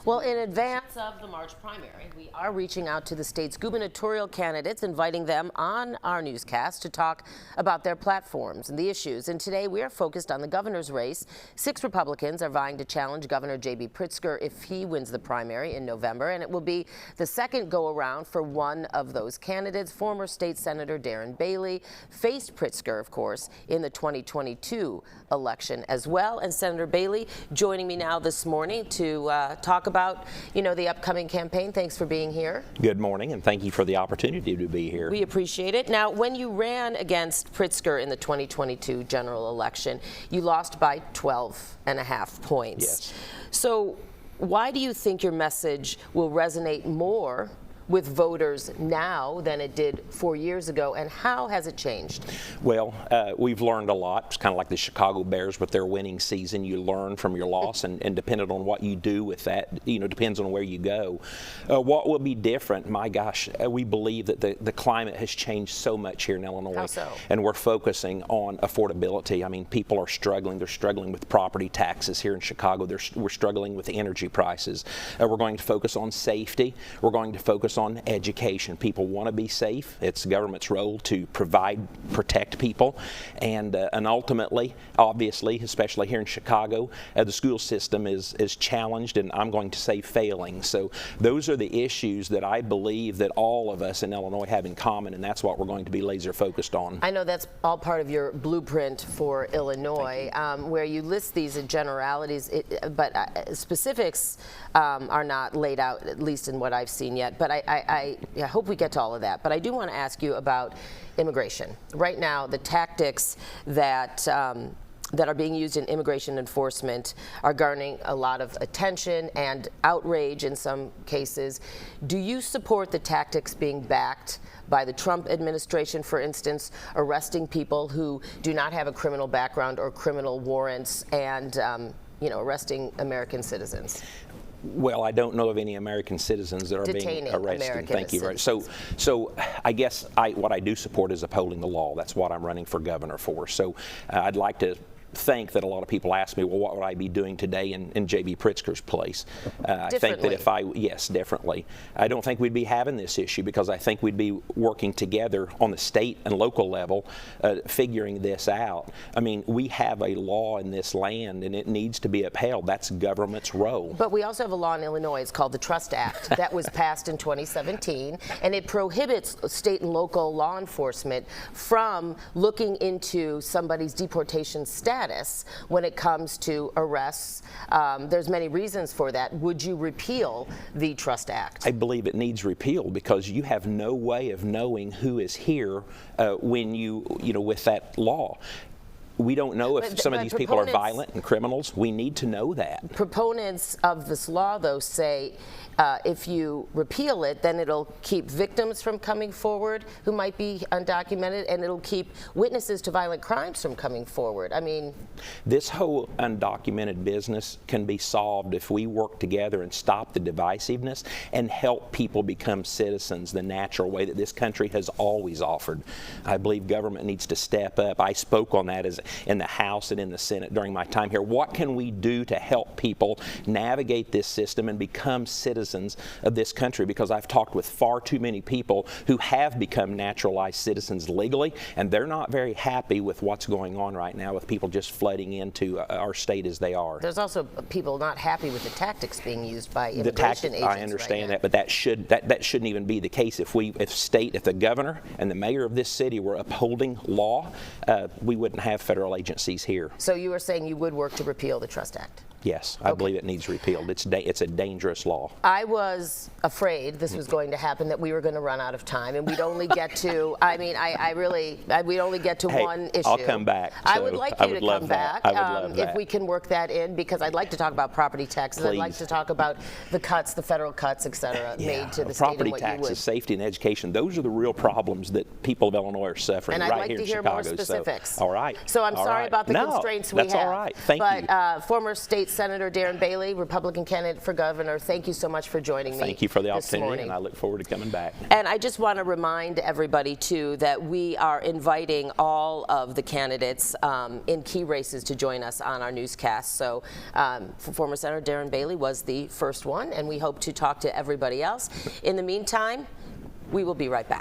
Well, in advance of the March primary, we are reaching out to the state's gubernatorial candidates, inviting them on our newscast to talk about their platforms and the issues. And today we are focused on the governor's race. 6 Republicans are vying to challenge Governor J.B. Pritzker if he wins the primary in November. And it will be the second go-around for one of those candidates. Former state senator Darren Bailey faced Pritzker, of course, in the 2022 election as well. And Senator Bailey joining me now this morning to talk about, the upcoming campaign. Thanks for being here. Good morning, and thank you for the opportunity to be here. We appreciate it. Now, when you ran against Pritzker in the 2022 general election, you lost by 12.5 points. Yes. So why do you think your message will resonate more with voters now than it did 4 years ago, and how has it changed? Well, we've learned a lot. It's kind of like the Chicago Bears with their winning season. You learn from your loss, and depending on what you do with that, depends on where you go. What will be different? My gosh, we believe that the climate has changed so much here in Illinois. How so? And we're focusing on affordability. I mean, people are struggling. They're struggling with property taxes here in Chicago. We're struggling with energy prices. We're going to focus on safety. We're going to focus on education. People want to be safe. It's the government's role to protect people, and ultimately, obviously, especially here in Chicago, the school system is challenged, and I'm going to say failing. So those are the issues that I believe that all of us in Illinois have in common, and that's what we're going to be laser focused on. I know that's all part of your blueprint for Illinois, where you list these in generalities, but specifics are not laid out, at least in what I've seen yet. But I hope we get to all of that. But I do want to ask you about immigration. Right now, the tactics that are being used in immigration enforcement are garnering a lot of attention and outrage in some cases. Do you support the tactics being backed by the Trump administration, for instance, arresting people who do not have a criminal background or criminal warrants and arresting American citizens? Well, I don't know of any American citizens that are being arrested. Thank you. Right. So I guess what I do support is upholding the law. That's what I'm running for governor for. So I'd like to think that a lot of people ask me, well, what would I be doing today in J.B. Pritzker's place? I think that yes, differently. I don't think we'd be having this issue, because I think we'd be working together on the state and local level, figuring this out. I mean, we have a law in this land, and it needs to be upheld. That's government's role. But we also have a law in Illinois. It's called the Trust Act that was passed in 2017, and it prohibits state and local law enforcement from looking into somebody's deportation status when it comes to arrests. There's many reasons for that. Would you repeal the Trust Act? I believe it needs repeal, because you have no way of knowing who is here when with that law. We don't know if some of these people are violent and criminals. We need to know that. Proponents of this law, though, say if you repeal it, then it'll keep victims from coming forward who might be undocumented, and it'll keep witnesses to violent crimes from coming forward. I mean, this whole undocumented business can be solved if we work together and stop the divisiveness and help people become citizens the natural way that this country has always offered. I believe government needs to step up. I spoke on that in the House and in the Senate during my time here. What can we do to help people navigate this system and become citizens of this country? Because I've talked with far too many people who have become naturalized citizens legally, and they're not very happy with what's going on right now with people just flooding into our state as they are. There's also people not happy with the tactics being used by immigration agents. I understand that, but that shouldn't even be the case. If the governor and the mayor of this city were upholding law, we wouldn't have federal agencies here. So you are saying you would work to repeal the Trust Act? Yes, I believe it needs repealed. It's a dangerous law. I was afraid this was going to happen, that we were going to run out of time, and we'd only get to, we'd only get to one issue. I'll come back. I would like you to come back. I would love that. If we can work that in, because I'd like to talk about property taxes. Please. I'd like to talk about the cuts, the federal cuts, et cetera, made to the state. Property taxes, safety, and education, those are the real problems that people of Illinois are suffering right here in Chicago. And I'd like to hear more specifics. All right. So I'm sorry about the constraints we have. That's all right. Thank you. But former state Senator Darren Bailey, Republican candidate for governor. Thank you so much for joining me. Thank you for the this opportunity, morning. and I look forward to coming back. And I just want to remind everybody, too, that we are inviting all of the candidates in key races to join us on our newscast. So former Senator Darren Bailey was the first one, and we hope to talk to everybody else. In the meantime, we will be right back.